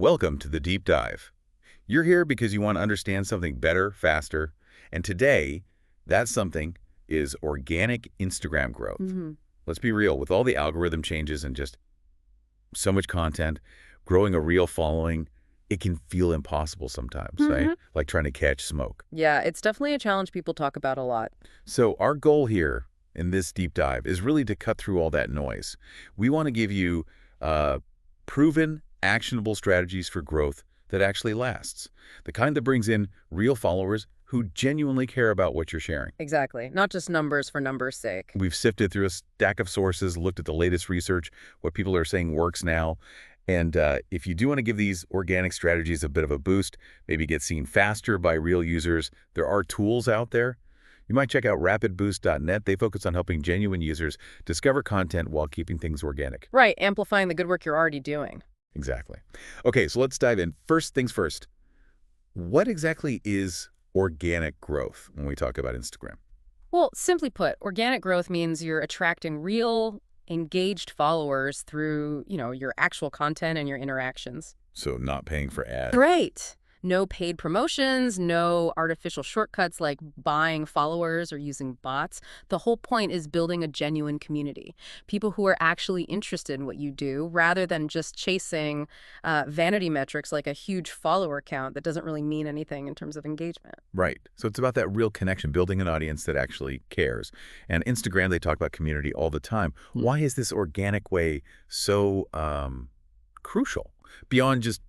Welcome to the Deep Dive. You're here because you want to understand something better, faster, and today, that something is organic Instagram growth. Let's be real, with all the algorithm changes and just so much content, growing a real following, it can feel impossible sometimes, right? Like trying to catch smoke. Yeah, it's definitely a challenge people talk about a lot. So our goal here in this deep dive is really to cut through all that noise. We want to give you proven, actionable strategies for growth that actually lasts. The kind that brings in real followers who genuinely care about what you're sharing. Exactly. Not just numbers for numbers' sake. We've sifted through a stack of sources, looked at the latest research, what people are saying works now. And if you do want to give these organic strategies a bit of a boost, maybe get seen faster by real users, there are tools out there. You might check out rapidboost.net. They focus on helping genuine users discover content while keeping things organic. Right, amplifying the good work you're already doing. Exactly. Okay, so let's dive in. First things first. What exactly is organic growth when we talk about Instagram? Well, simply put, organic growth means you're attracting real, engaged followers through, your actual content and your interactions. So not paying for ads. Right. No paid promotions, no artificial shortcuts like buying followers or using bots. The whole point is building a genuine community. People who are actually interested in what you do rather than just chasing vanity metrics like a huge follower count that doesn't really mean anything in terms of engagement. Right. So it's about that real connection, building an audience that actually cares. And Instagram, they talk about community all the time. Why is this organic way so crucial beyond just,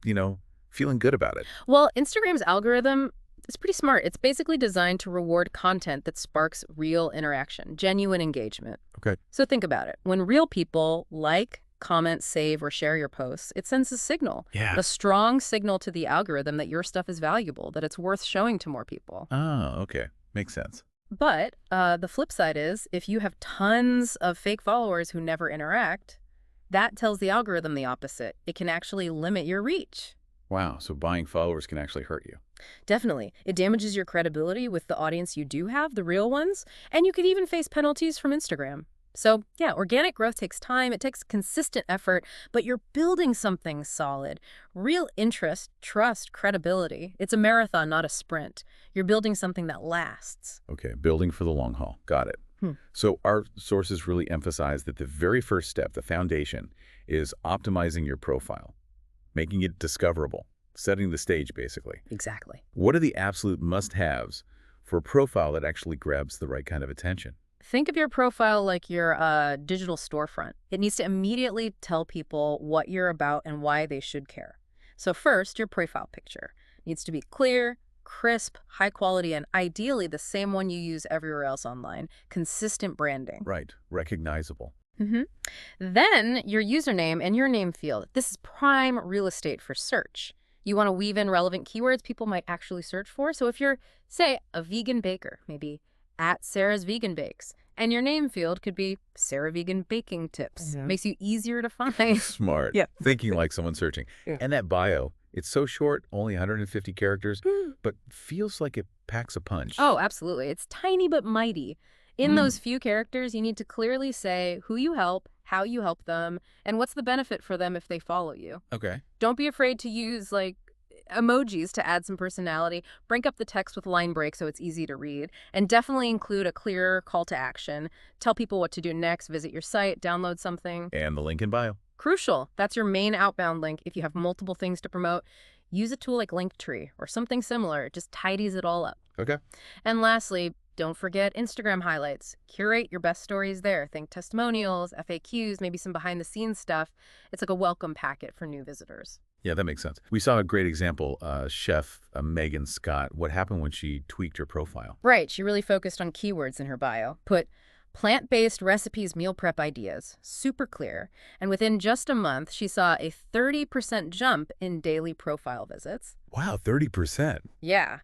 feeling good about it? Well, Instagram's algorithm is pretty smart. It's basically designed to reward content that sparks real interaction, genuine engagement. Okay. So think about it. When real people like, comment, save, or share your posts, it sends a signal. Yeah. A strong signal to the algorithm that your stuff is valuable, that it's worth showing to more people. Oh, okay. Makes sense. But the flip side is, if you have tons of fake followers who never interact, that tells the algorithm the opposite. It can actually limit your reach. Wow, so buying followers can actually hurt you. Definitely. It damages your credibility with the audience you do have, the real ones, and you could even face penalties from Instagram. So, yeah, organic growth takes time, it takes consistent effort, but you're building something solid. Real interest, trust, credibility. It's a marathon, not a sprint. You're building something that lasts. Okay, building for the long haul. Got it. So our sources really emphasize that the very first step, the foundation, is optimizing your profile, making it discoverable, setting the stage, basically. Exactly. What are the absolute must-haves for a profile that actually grabs the right kind of attention? Think of your profile like your digital storefront. It needs to immediately tell people what you're about and why they should care. So first, your profile picture needs to be clear, crisp, high quality, and ideally the same one you use everywhere else online. Consistent branding. Right, recognizable. Then your username and your name field. This is prime real estate for search. You want to weave in relevant keywords people might actually search for. So if you're, say, a vegan baker, maybe at Sarah's Vegan Bakes, and your name field could be Sarah Vegan Baking Tips. Makes you easier to find. Smart. Yeah. Thinking like someone searching. Yeah. And that bio, it's so short, only 150 characters, but feels like it packs a punch. Oh, absolutely. It's tiny but mighty. In those few characters, you need to clearly say who you help, how you help them, and what's the benefit for them if they follow you. Okay. Don't be afraid to use, emojis to add some personality. Break up the text with line breaks so it's easy to read. And definitely include a clear call to action. Tell people what to do next, visit your site, download something. And the link in bio. Crucial. That's your main outbound link. If you have multiple things to promote, use a tool like Linktree or something similar. It just tidies it all up. Okay. And lastly, don't forget Instagram highlights. Curate your best stories there. Think testimonials, FAQs, maybe some behind-the-scenes stuff. It's like a welcome packet for new visitors. Yeah, that makes sense. We saw a great example, chef Megan Scott. What happened when she tweaked her profile? Right. She really focused on keywords in her bio. Put plant-based recipes, meal prep ideas. Super clear. And within just a month, she saw a 30% jump in daily profile visits. Wow, 30%. Yeah.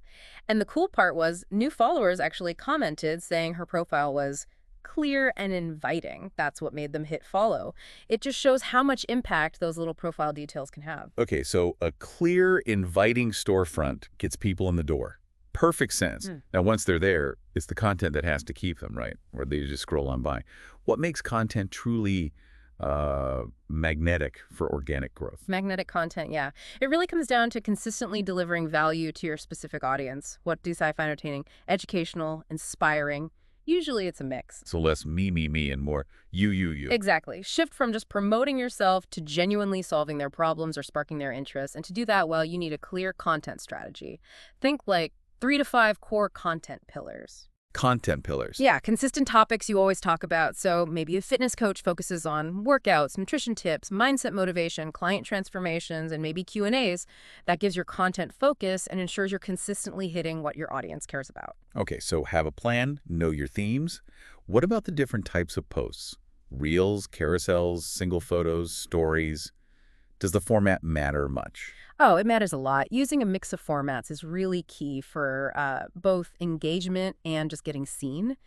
And the cool part was new followers actually commented saying her profile was clear and inviting. That's what made them hit follow. It just shows how much impact those little profile details can have. Okay, so a clear, inviting storefront gets people in the door. Perfect sense. Now, once they're there, it's the content that has to keep them, right? Or they just scroll on by. What makes content truly magnetic for organic growth. Magnetic content, yeah. It really comes down to consistently delivering value to your specific audience. What do I find entertaining? Educational, inspiring. Usually it's a mix. So less me, and more you. Exactly. Shift from just promoting yourself to genuinely solving their problems or sparking their interest. And to do that well, you need a clear content strategy. Think like 3 to 5 core content pillars. Content pillars. Yeah, consistent topics you always talk about. So maybe a fitness coach focuses on workouts, nutrition tips, mindset motivation, client transformations, and maybe Q&As. That gives your content focus and ensures you're consistently hitting what your audience cares about. Okay, so have a plan, know your themes. What about the different types of posts? Reels, carousels, single photos, stories. Does the format matter much? Oh, it matters a lot. Using a mix of formats is really key for both engagement and just getting seen.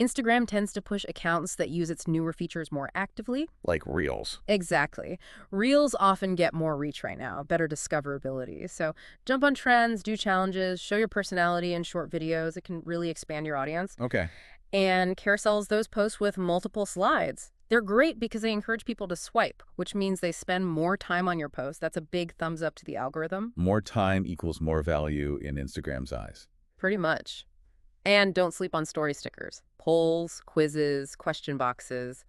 Instagram tends to push accounts that use its newer features more actively. Like Reels. Exactly. Reels often get more reach right now, better discoverability. So jump on trends, do challenges, show your personality in short videos. It can really expand your audience. Okay. And carousels those posts with multiple slides. They're great because they encourage people to swipe, which means they spend more time on your post. That's a big thumbs up to the algorithm. More time equals more value in Instagram's eyes. Pretty much. And don't sleep on story stickers. Polls, quizzes, question boxes.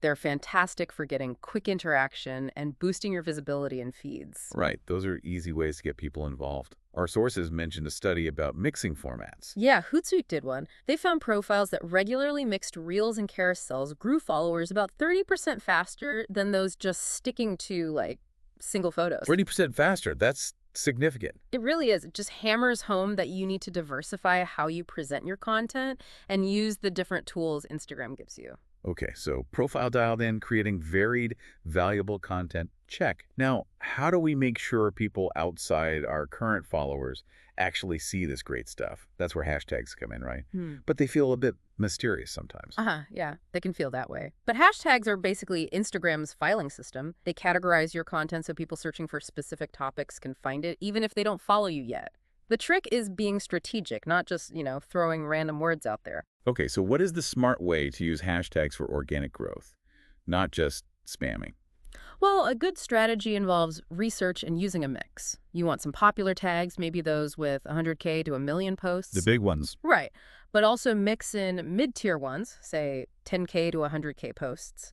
They're fantastic for getting quick interaction and boosting your visibility in feeds. Right. Those are easy ways to get people involved. Our sources mentioned a study about mixing formats. Yeah, Hootsuite did one. They found profiles that regularly mixed reels and carousels grew followers about 30% faster than those just sticking to, like, single photos. 30% faster. That's significant. It really is. It just hammers home that you need to diversify how you present your content and use the different tools Instagram gives you. Okay, so profile dialed in, creating varied, valuable content. Check. Now, how do we make sure people outside our current followers actually see this great stuff? That's where hashtags come in, right? But they feel a bit mysterious sometimes. Yeah, they can feel that way. But hashtags are basically Instagram's filing system. They categorize your content so people searching for specific topics can find it, even if they don't follow you yet. The trick is being strategic, not just, throwing random words out there. Okay, so what is the smart way to use hashtags for organic growth, not just spamming? Well, a good strategy involves research and using a mix. You want some popular tags, maybe those with 100K to a million posts. The big ones. Right. But also mix in mid-tier ones, say 10K to 100K posts.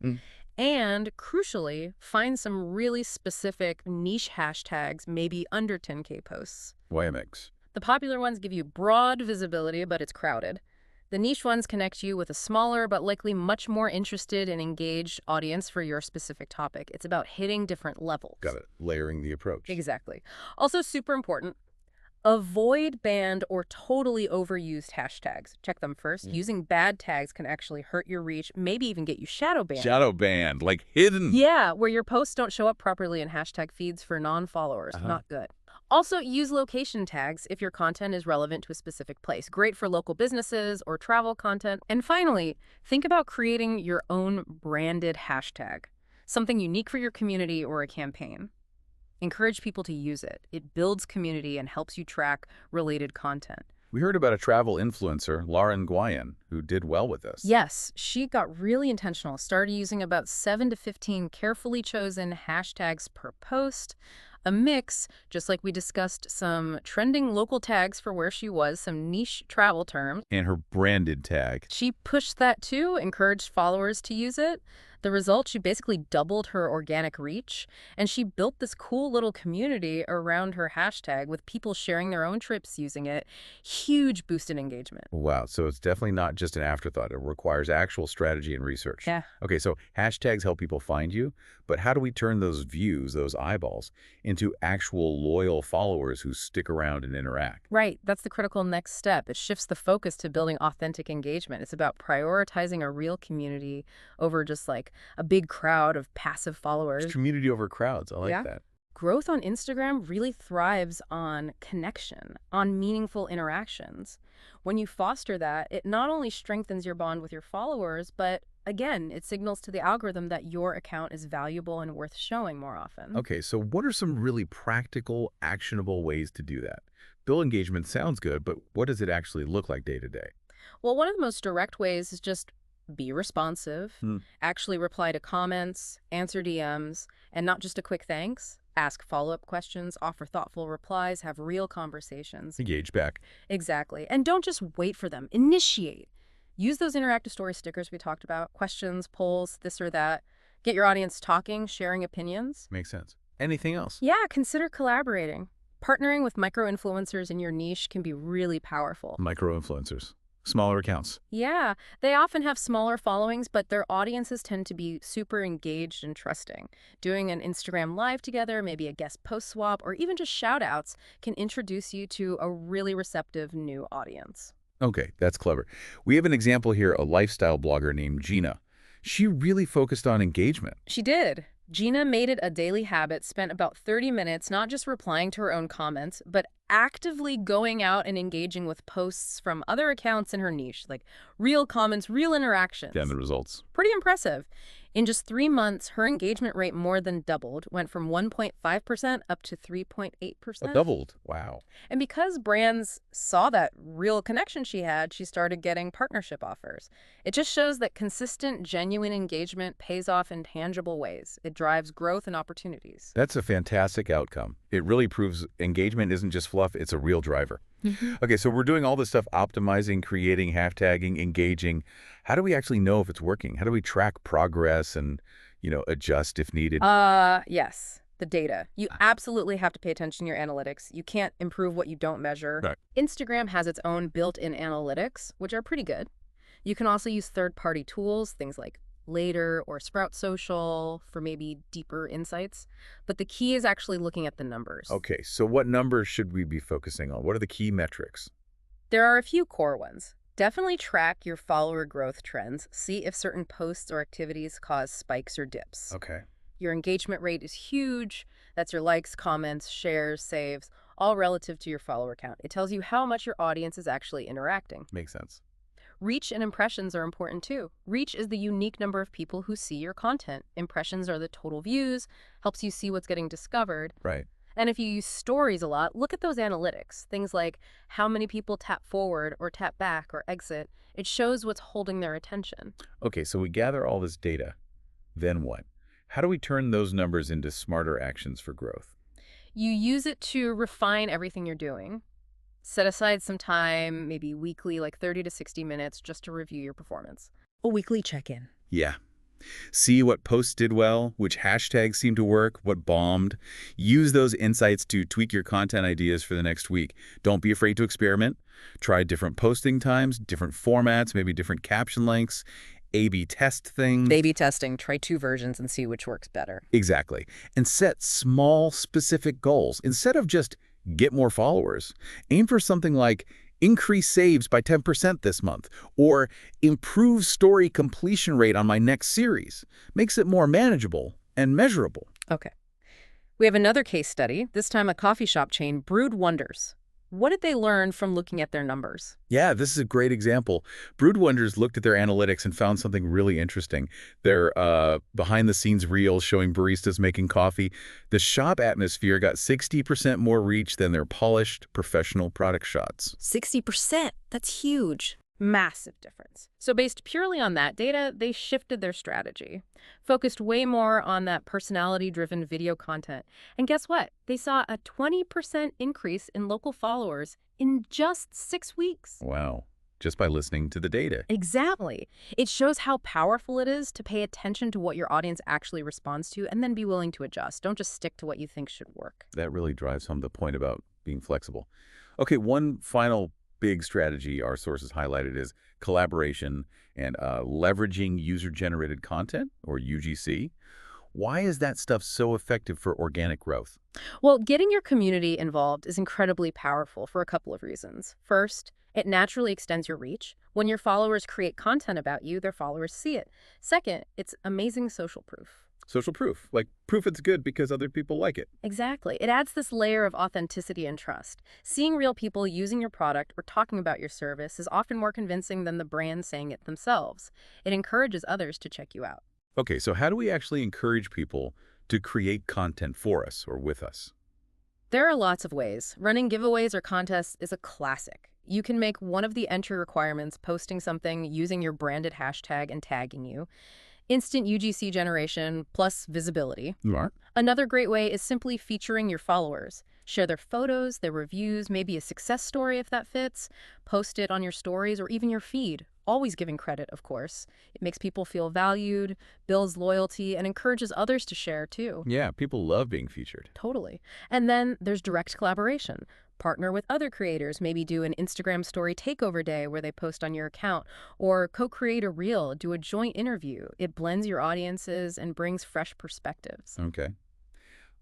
And crucially, find some really specific niche hashtags, maybe under 10K posts. Why a mix? The popular ones give you broad visibility, but it's crowded. The niche ones connect you with a smaller but likely much more interested and engaged audience for your specific topic. It's about hitting different levels. Got it. Layering the approach. Exactly. Also super important, avoid banned or totally overused hashtags. Check them first. Using bad tags can actually hurt your reach, maybe even get you shadow banned. Shadow banned, like hidden. Yeah, where your posts don't show up properly in hashtag feeds for non-followers. Not good. Also, use location tags if your content is relevant to a specific place. Great for local businesses or travel content. And finally, think about creating your own branded hashtag, something unique for your community or a campaign. Encourage people to use it. It builds community and helps you track related content. We heard about a travel influencer, Lauren Guyan, who did well with this. Yes, she got really intentional, started using about 7 to 15 carefully chosen hashtags per post, a mix, just like we discussed, some trending local tags for where she was, some niche travel terms. And her branded tag. She pushed that too, encouraged followers to use it. The result, she basically doubled her organic reach, and she built this cool little community around her hashtag with people sharing their own trips using it. Huge boost in engagement. Wow, so it's definitely not just an afterthought. It requires actual strategy and research. Yeah. Okay, so hashtags help people find you, but how do we turn those views, those eyeballs, into actual loyal followers who stick around and interact? Right, that's the critical next step. It shifts the focus to building authentic engagement. It's about prioritizing a real community over just like a big crowd of passive followers. It's community over crowds. I like that. Growth on Instagram really thrives on connection, on meaningful interactions. When you foster that, it not only strengthens your bond with your followers, but again, it signals to the algorithm that your account is valuable and worth showing more often. Okay, so what are some really practical, actionable ways to do that? Build engagement sounds good, but what does it actually look like day to day? Well, one of the most direct ways is just Be responsive, Hmm. actually reply to comments, answer DMs, and not just a quick thanks. Ask follow-up questions, offer thoughtful replies, have real conversations. Engage back. Exactly. And don't just wait for them. Initiate. Use those interactive story stickers we talked about, questions, polls, this or that. Get your audience talking, sharing opinions. Makes sense. Anything else? Yeah, consider collaborating. Partnering with micro-influencers in your niche can be really powerful. Micro-influencers. Smaller accounts. Yeah, they often have smaller followings, but their audiences tend to be super engaged and trusting. Doing an Instagram live together, maybe a guest post swap, or even just shout outs can introduce you to a really receptive new audience. Okay, that's clever. We have an example here, a lifestyle blogger named Gina. She really focused on engagement. She did. Gina made it a daily habit, spent about 30 minutes not just replying to her own comments, but actively going out and engaging with posts from other accounts in her niche, like real comments, real interactions. And the results. Pretty impressive. In just 3 months, her engagement rate more than doubled, went from 1.5% up to 3.8%. Doubled. Wow. And because brands saw that real connection she had, she started getting partnership offers. It just shows that consistent, genuine engagement pays off in tangible ways. It drives growth and opportunities. That's a fantastic outcome. It really proves engagement isn't just fluff, it's a real driver. Okay, so we're doing all this stuff, optimizing, creating, hashtagging, engaging. How do we actually know if it's working? How do we track progress and, adjust if needed? Yes, the data. You absolutely have to pay attention to your analytics. You can't improve what you don't measure. Right. Instagram has its own built-in analytics, which are pretty good. You can also use third-party tools, things like Later or Sprout Social for maybe deeper insights. But the key is actually looking at the numbers. Okay, so what numbers should we be focusing on? What are the key metrics? There are a few core ones. Definitely track your follower growth trends. See if certain posts or activities cause spikes or dips. Okay. Your engagement rate is huge. That's your likes, comments, shares, saves, all relative to your follower count. It tells you how much your audience is actually interacting. Makes sense. Reach and impressions are important too. Reach is the unique number of people who see your content. Impressions are the total views, helps you see what's getting discovered. Right. And if you use stories a lot, look at those analytics. Things like how many people tap forward or tap back or exit. It shows what's holding their attention. Okay, so we gather all this data. Then what? How do we turn those numbers into smarter actions for growth? You use it to refine everything you're doing. Set aside some time, maybe weekly, like 30 to 60 minutes, just to review your performance. A weekly check-in. Yeah. See what posts did well, which hashtags seemed to work, what bombed. Use those insights to tweak your content ideas for the next week. Don't be afraid to experiment. Try different posting times, different formats, maybe different caption lengths. A/B test things. A/B testing. Try 2 versions and see which works better. Exactly. And set small, specific goals. Instead of just get more followers, aim for something like increase saves by 10% this month, or improve story completion rate on my next series. Makes it more manageable and measurable. Okay. We have another case study, this time a coffee shop chain, Brewed Wonders. What did they learn from looking at their numbers? Yeah, this is a great example. Brood Wonders looked at their analytics and found something really interesting. Their behind-the-scenes reels showing baristas making coffee. The shop atmosphere got 60% more reach than their polished, professional product shots. 60%. That's huge. Massive difference. So based purely on that data, they shifted their strategy, focused way more on that personality-driven video content. And guess what? They saw a 20% increase in local followers in just 6 weeks. Wow. Just by listening to the data. Exactly. It shows how powerful it is to pay attention to what your audience actually responds to and then be willing to adjust. Don't just stick to what you think should work. That really drives home the point about being flexible. Okay, one final big strategy our sources highlighted is collaboration and leveraging user-generated content, or UGC. Why is that stuff so effective for organic growth? Well, getting your community involved is incredibly powerful for a couple of reasons. First, it naturally extends your reach. When your followers create content about you, their followers see it. Second, it's amazing social proof. Social proof, like proof it's good because other people like it. Exactly. It adds this layer of authenticity and trust. Seeing real people using your product or talking about your service is often more convincing than the brand saying it themselves. It encourages others to check you out. Okay, so how do we actually encourage people to create content for us or with us? There are lots of ways. Running giveaways or contests is a classic. You can make one of the entry requirements posting something using your branded hashtag and tagging you. Instant UGC generation plus visibility. Smart. Another great way is simply featuring your followers. Share their photos, their reviews, maybe a success story if that fits. Post it on your stories or even your feed. Always giving credit, of course. It makes people feel valued, builds loyalty, and encourages others to share too. Yeah, people love being featured. Totally. And then there's direct collaboration. Partner with other creators, maybe do an Instagram story takeover day where they post on your account, or co-create a reel, do a joint interview. It blends your audiences and brings fresh perspectives. Okay.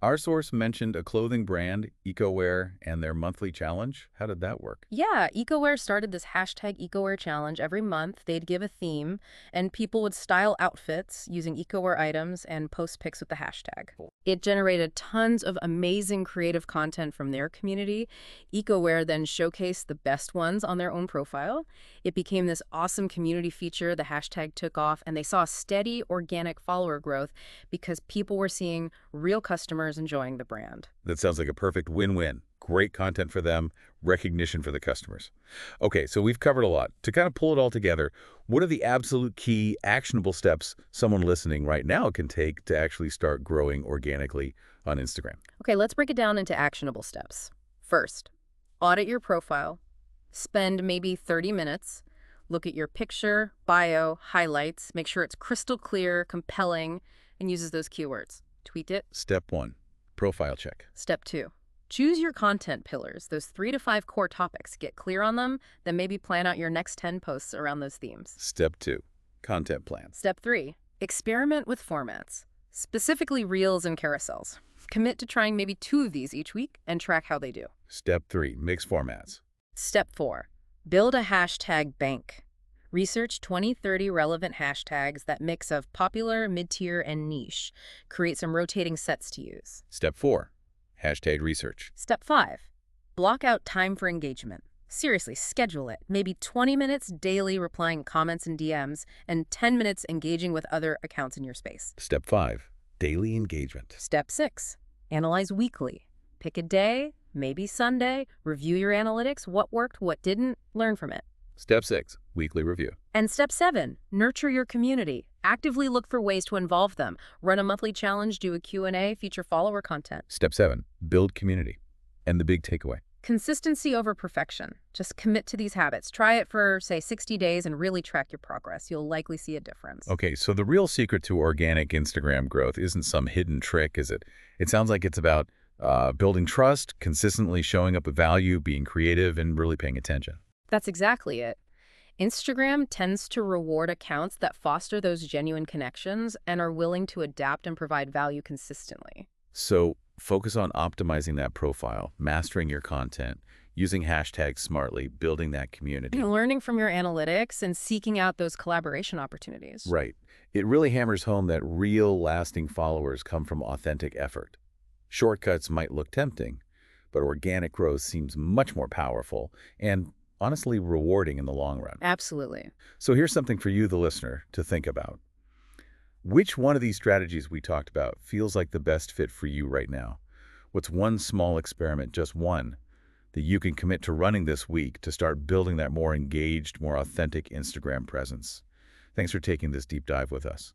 Our source mentioned a clothing brand, EcoWear, and their monthly challenge. How did that work? Yeah, EcoWear started this hashtag EcoWear challenge every month. They'd give a theme, and people would style outfits using EcoWear items and post pics with the hashtag. It generated tons of amazing creative content from their community. EcoWear then showcased the best ones on their own profile. It became this awesome community feature. The hashtag took off, and they saw steady organic follower growth because people were seeing real customers enjoying the brand. That sounds like a perfect win-win. Great content for them, recognition for the customers. Okay, so we've covered a lot. To kind of pull it all together, what are the absolute key actionable steps someone listening right now can take to actually start growing organically on Instagram? Okay, let's break it down into actionable steps. First, audit your profile. Spend maybe 30 minutes. Look at your picture, bio, highlights. Make sure it's crystal clear, compelling, and uses those keywords. Tweet it. Step 1, profile check. Step 2, choose your content pillars, those 3 to 5 core topics. Get clear on them, then maybe plan out your next 10 posts around those themes. Step 2, content plan. Step 3, experiment with formats, specifically reels and carousels. Commit to trying maybe 2 of these each week and track how they do. Step 3, mix formats. Step 4, build a hashtag bank. Research 20-30 relevant hashtags, that mix of popular, mid-tier, and niche. Create some rotating sets to use. Step 4, hashtag research. Step 5, block out time for engagement. Seriously, schedule it. Maybe 20 minutes daily replying comments and DMs, and 10 minutes engaging with other accounts in your space. Step 5, daily engagement. Step 6, analyze weekly. Pick a day, maybe Sunday, review your analytics, what worked, what didn't, learn from it. Step 6, weekly review. And Step 7, nurture your community. Actively look for ways to involve them. Run a monthly challenge, do a Q&A, feature follower content. Step 7, build community. And the big takeaway. Consistency over perfection. Just commit to these habits. Try it for, say, 60 days and really track your progress. You'll likely see a difference. Okay, so the real secret to organic Instagram growth isn't some hidden trick, is it? It sounds like it's about building trust, consistently showing up with value, being creative, and really paying attention. That's exactly it. Instagram tends to reward accounts that foster those genuine connections and are willing to adapt and provide value consistently. So focus on optimizing that profile, mastering your content, using hashtags smartly, building that community. Learning from your analytics and seeking out those collaboration opportunities. Right. It really hammers home that real, lasting followers come from authentic effort. Shortcuts might look tempting, but organic growth seems much more powerful and honestly rewarding in the long run. Absolutely. So here's something for you, the listener, to think about. Which one of these strategies we talked about feels like the best fit for you right now? What's one small experiment, just one, that you can commit to running this week to start building that more engaged, more authentic Instagram presence? Thanks for taking this deep dive with us.